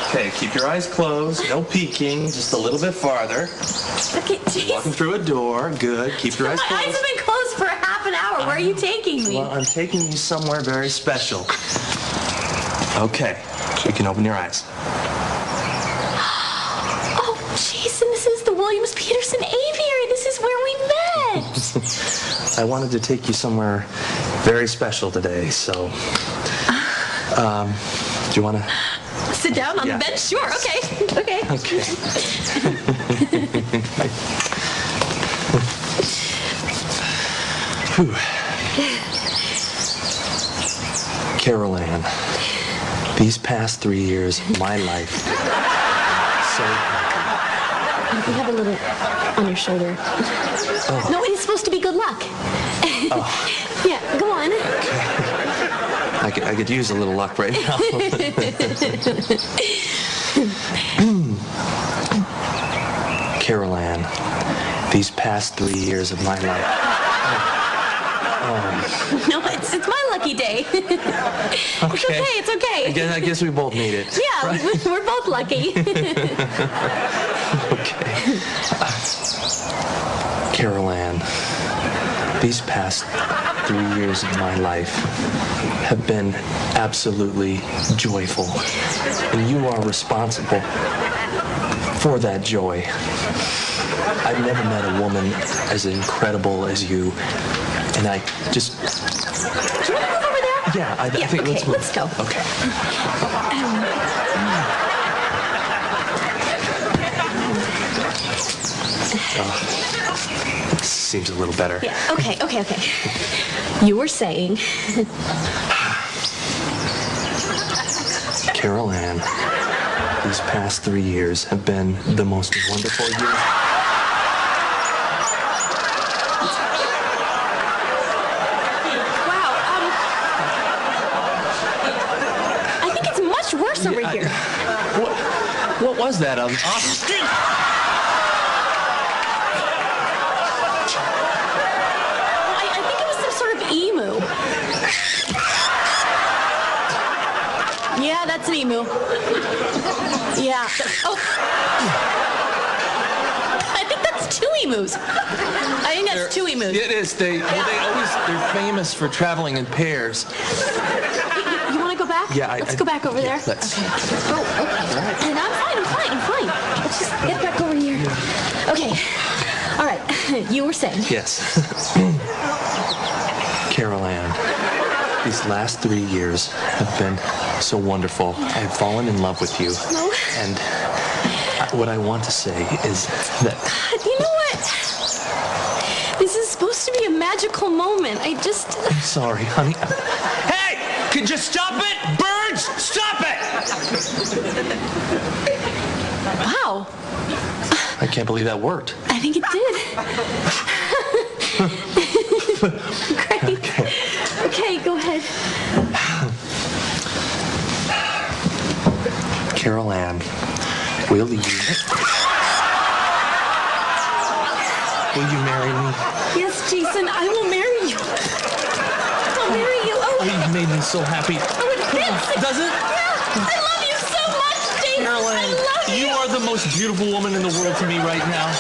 Okay, keep your eyes closed. No peeking. Just a little bit farther. Okay, jeez. Walking through a door. Good. Keep your eyes My closed. eyes have been closed for half an hour. Where are you taking me? Well, I'm taking you somewhere very special. Okay. You can open your eyes. Oh, Jason, this is the Williams-Peterson Aviary. This is where we met. I wanted to take you somewhere very special today, so... do you want to... Sit down on the bench? Sure, okay. Okay. Okay. Carol Ann, these past 3 years, my life, so... You have a little on your shoulder. Oh. No, it's supposed to be good luck. Oh. Yeah, go on. Okay. I could use a little luck right now. Carol Ann, these past 3 years of my life. No, it's my lucky day. Okay. It's okay. I guess we both need it. Yeah, right? We're both lucky. Okay. Carol Ann, these past 3 years of my life have been absolutely joyful, and you are responsible for that joy. I've never met a woman as incredible as you, and I just... Do you want to move over there? Yeah, I think okay, let's go. Okay. Seems a little better. Yeah, okay. You were saying... Carol Ann, these past 3 years have been the most wonderful years. Wow, I think it's much worse over here. What was that? Austin? I think it was some sort of emu. Yeah, that's an emu. Yeah. Oh. I think that's 2 emus. I think that's 2 emus. It is. They're famous for traveling in pairs. You want to go back? Yeah, Let's go back over there. Let's. Okay. Oh, okay. Right. And I'm fine. Let's just get back over here. Okay. All right. You were saying. Yes. Carol Ann, these last 3 years have been so wonderful. I have fallen in love with you. No. And what I want to say is that... You know what? This is supposed to be a magical moment. I'm sorry, honey. Hey! Could you stop it? Birds, stop it! Wow. I can't believe that worked. I think it did. Great. Okay, go ahead. Carol Ann, will you marry me? Yes, Jason, I will marry you. I'll marry you. Oh, You made me so happy. oh, it fits. Does it? Yeah, I love you so much, Jason. Carol I Ann, love you. you are the most beautiful woman in the world to me right now.